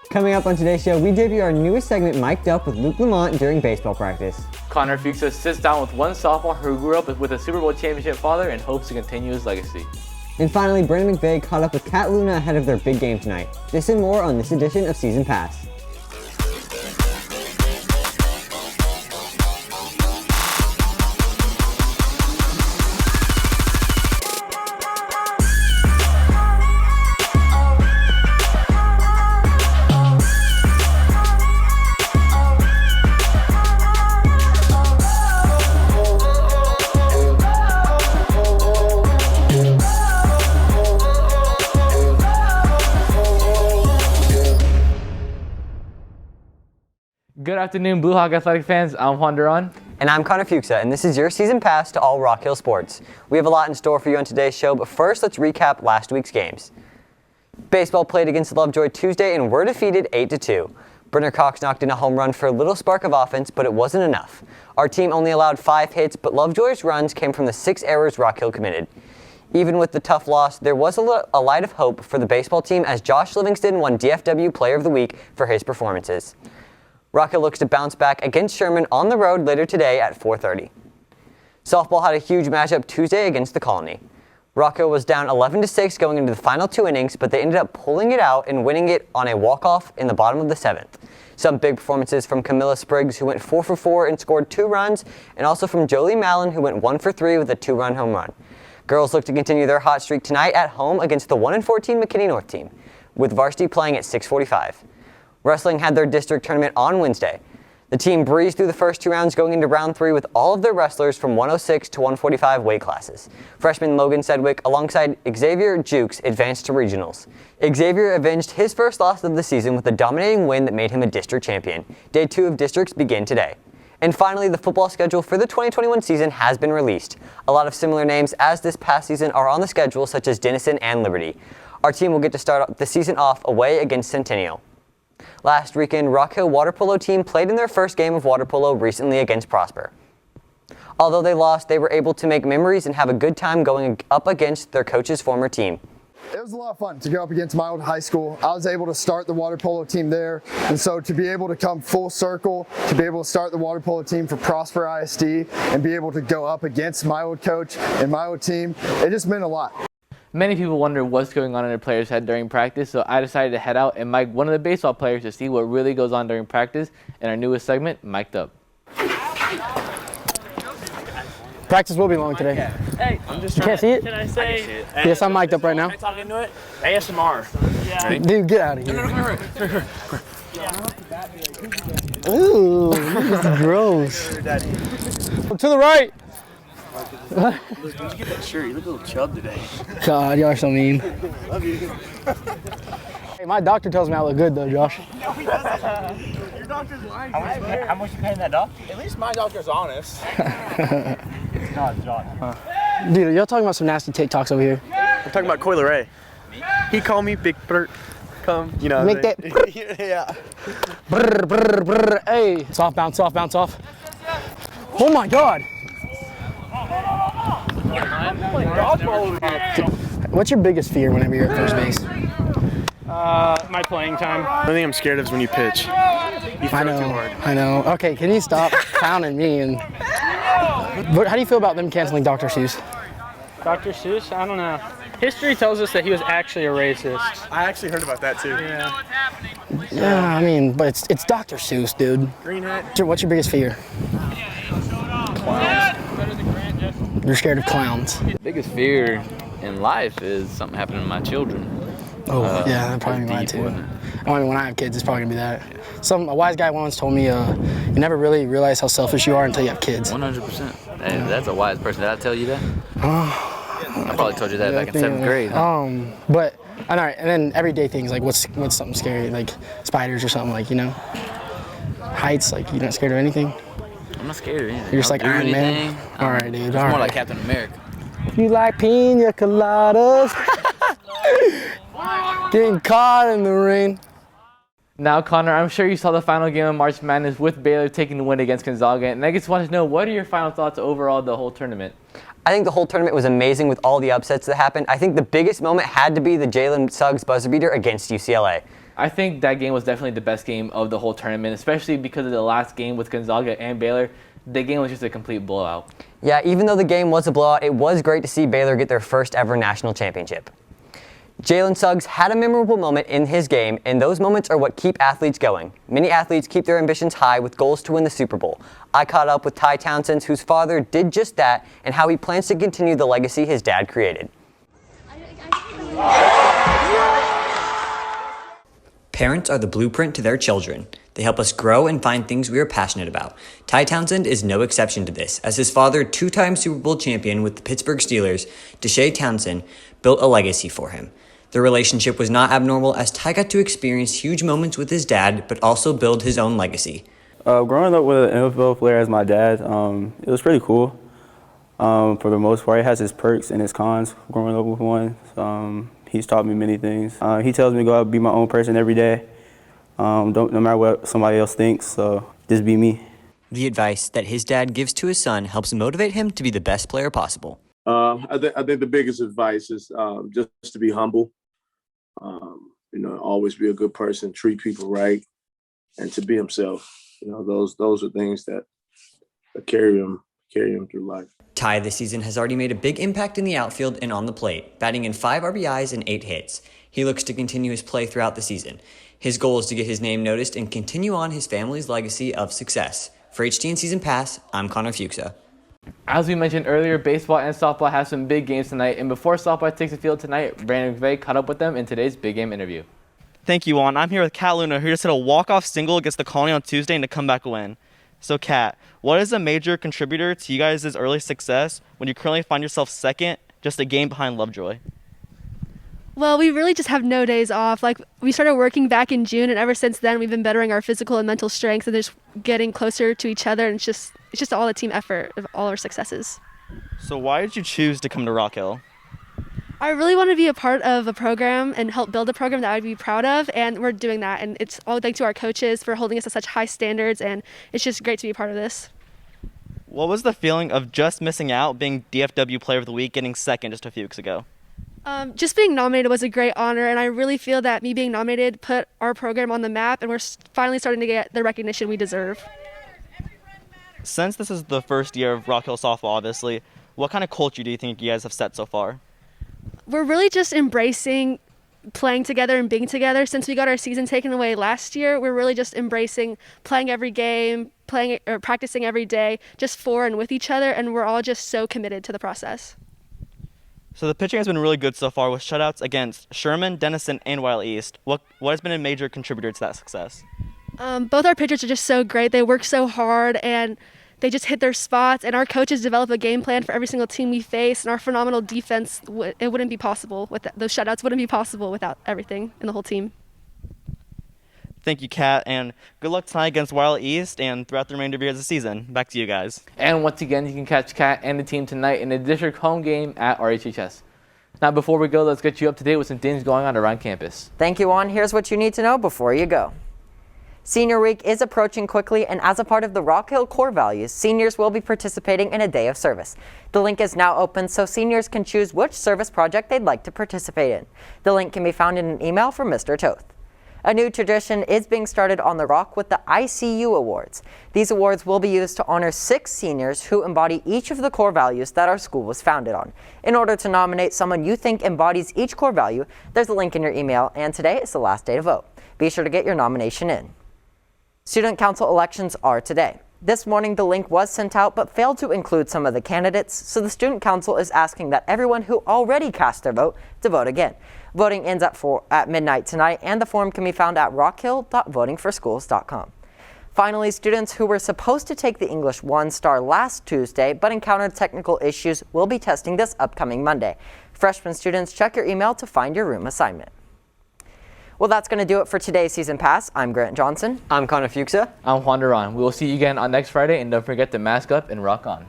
Coming up on today's show, we debut our newest segment, Mic'd Up, with Luke Lamont during baseball practice. Connor Fuxa sits down with one sophomore who grew up with a Super Bowl championship father and hopes to continue his legacy. And finally, Brandon McVeigh caught up with Kat Luna ahead of their big game tonight. This and more on this edition of Season Pass. Good afternoon, Blue Hawk Athletic fans. I'm Juan Duron. And I'm Connor Fuxa, and this is your Season Pass to all Rock Hill sports. We have a lot in store for you on today's show, but first let's recap last week's games. Baseball played against Lovejoy Tuesday and were defeated 8-2. Brenner Cox knocked in a home run for a little spark of offense, but it wasn't enough. Our team only allowed 5 hits, but Lovejoy's runs came from the 6 errors Rock Hill committed. Even with the tough loss, there was a light of hope for the baseball team as Josh Livingston won DFW Player of the Week for his performances. Rock Hill looks to bounce back against Sherman on the road later today at 4:30. Softball had a huge matchup Tuesday against the Colony. Rock Hill was down 11-6 going into the final 2 innings, but they ended up pulling it out and winning it on a walk-off in the bottom of the 7th. Some big performances from Camilla Spriggs, who went 4 for 4 and scored 2 runs, and also from Jolie Mallon, who went 1 for 3 with a 2-run home run. Girls look to continue their hot streak tonight at home against the 1-14 McKinney North team, with varsity playing at 6:45. Wrestling had their district tournament on Wednesday. The team breezed through the first 2 rounds going into round 3 with all of their wrestlers from 106 to 145 weight classes. Freshman Logan Sedgwick alongside Xavier Jukes advanced to regionals. Xavier avenged his first loss of the season with a dominating win that made him a district champion. Day 2 of districts begin today. And finally, the football schedule for the 2021 season has been released. A lot of similar names as this past season are on the schedule, such as Denison and Liberty. Our team will get to start the season off away against Centennial. Last weekend, Rock Hill water polo team played in their first game of water polo recently against Prosper. Although they lost, they were able to make memories and have a good time going up against their coach's former team. It was a lot of fun to go up against my old high school. I was able to start the water polo team there, and so to be able to come full circle, to be able to start the water polo team for Prosper ISD and be able to go up against my old coach and my old team, it just meant a lot. Many people wonder what's going on in their players' head during practice, so I decided to head out and mic one of the baseball players to see what really goes on during practice in our newest segment, Mic'd Up. Practice will be long today. Hey, I'm just you can't see it? Can I say? Yes, I'm mic'd up right now. Am I talking to it? ASMR. Yeah. Dude, get out of here. Ooh, this is gross. To the right. Did you get that shirt? You look a little chub today. God, y'all are so mean. Love you. Hey, my doctor tells me I look good though, Josh. No, he doesn't. Your doctor's lying. How much you paying that doctor? At least my doctor's honest. No, it's John. Dude, y'all talking about some nasty TikToks over here. I'm talking about Coit Rd. He called me Big Bert. Come, you know. Make that. Yeah. Brr, brr, brr. Hey, soft bounce, soft bounce, off. Oh my God. What's your biggest fear whenever you're at first base? My playing time. The only thing I'm scared of is when you pitch. You throw too hard. I know. Okay, can you stop clowning me? And how do you feel about them canceling Dr. Seuss? Dr. Seuss? I don't know. History tells us that he was actually a racist. I actually heard about that too. Yeah. Yeah, I mean, but it's Dr. Seuss, dude. Green hat. What's your biggest fear? Clowns. You're scared of clowns. Biggest fear in life is something happening to my children. Oh, yeah, that'd probably be mine too. I mean, when I have kids, it's probably gonna be that. A wise guy once told me, you never really realize how selfish you are until you have kids. 100%. Hey, that's a wise person. Did I tell you that? I probably told you that back in 7th grade. But, all right, and then everyday things, like what's something scary, like spiders or something, like, you know? Heights, like, you're not scared of anything? I'm not scared of anything. You're just like I'll do Iron Man? anything. All right, dude, It's all more right. like Captain America. You like pina coladas? Getting caught in the rain. Now, Connor, I'm sure you saw the final game of March Madness with Baylor taking the win against Gonzaga, and I just wanted to know, what are your final thoughts overall the whole tournament? I think the whole tournament was amazing with all the upsets that happened. I think the biggest moment had to be the Jalen Suggs buzzer beater against UCLA. I think that game was definitely the best game of the whole tournament, especially because of the last game with Gonzaga and Baylor. The game was just a complete blowout. Yeah, even though the game was a blowout, it was great to see Baylor get their first ever national championship. Jalen Suggs had a memorable moment in his game, and those moments are what keep athletes going. Many athletes keep their ambitions high with goals to win the Super Bowl. I caught up with Ty Townsend, whose father did just that, and how he plans to continue the legacy his dad created. Parents are the blueprint to their children. They help us grow and find things we are passionate about. Ty Townsend is no exception to this, as his father, two-time Super Bowl champion with the Pittsburgh Steelers, DESHEA Townsend, built a legacy for him. The relationship was not abnormal, as Ty got to experience huge moments with his dad, but also build his own legacy. Growing up with an NFL player as my dad, it was pretty cool. For the most part, it has its perks and its cons growing up with one. He's taught me many things. He tells me to go out and be my own person every day. No matter what somebody else thinks, so just be me. The advice that his dad gives to his son helps motivate him to be the best player possible. I think the biggest advice is just to be humble. Always be a good person, treat people right, and to be himself. Those are things that carry him through life. Ty this season has already made a big impact in the outfield and on the plate, batting in 5 RBIs and 8 hits. He looks to continue his play throughout the season. His goal is to get his name noticed and continue on his family's legacy of success. For HTN Season Pass, I'm Fuxa. As we mentioned earlier, baseball and softball have some big games tonight, and before softball takes the field tonight, Brandon McVeigh caught up with them in today's big game interview. Thank you, Juan. I'm here with Kat Luna, who just hit a walk-off single against the Colony on Tuesday in a comeback win. So, Kat, what is a major contributor to you guys' early success when you currently find yourself second, just a game behind Lovejoy? Well, we really just have no days off. We started working back in June, and ever since then, we've been bettering our physical and mental strength and just getting closer to each other. And it's just all a team effort of all our successes. So why did you choose to come to Rock Hill? I really want to be a part of a program and help build a program that I'd be proud of, and we're doing that. And it's all thanks to our coaches for holding us to such high standards, and it's just great to be a part of this. What was the feeling of just missing out, being DFW Player of the Week, getting second just a few weeks ago? Just being nominated was a great honor, and I really feel that me being nominated put our program on the map, and we're finally starting to get the recognition we deserve. Since this is the first year of Rock Hill softball, obviously, what kind of culture do you think you guys have set so far? We're really just embracing playing together and being together. Since we got our season taken away last year, we're really just embracing playing every game, playing or practicing every day, just for and with each other, and we're all just so committed to the process. So the pitching has been really good so far with shutouts against Sherman, Denison, and Wild East. What has been a major contributor to that success? Both our pitchers are just so great. They work so hard, and they just hit their spots, and our coaches develop a game plan for every single team we face, and our phenomenal defense, it wouldn't be possible with those shutouts wouldn't be possible without everything and the whole team. Thank you, Kat, and good luck tonight against Wild East and throughout the remainder of the season. Back to you guys. And once again, you can catch Kat and the team tonight in the district home game at RHHS. Now, before we go, let's get you up to date with some things going on around campus. Thank you, Juan. Here's what you need to know before you go. Senior Week is approaching quickly, and as a part of the Rock Hill core values, seniors will be participating in a day of service. The link is now open so seniors can choose which service project they'd like to participate in. The link can be found in an email from Mr. Toth. A new tradition is being started on the Rock with the ICU Awards. These awards will be used to honor 6 seniors who embody each of the core values that our school was founded on. In order to nominate someone you think embodies each core value, there's a link in your email, and today is the last day to vote. Be sure to get your nomination in. Student council elections are today. This morning, the link was sent out but failed to include some of the candidates, so the student council is asking that everyone who already cast their vote to vote again. Voting ends at midnight tonight, and the form can be found at rockhill.votingforschools.com. Finally, students who were supposed to take the English 1-star last Tuesday but encountered technical issues will be testing this upcoming Monday. Freshman students, check your email to find your room assignment. Well, that's going to do it for today's Season Pass. I'm Grant Johnson. I'm Fuxa. I'm Juan Duron. We will see you again on next Friday, and don't forget to mask up and rock on.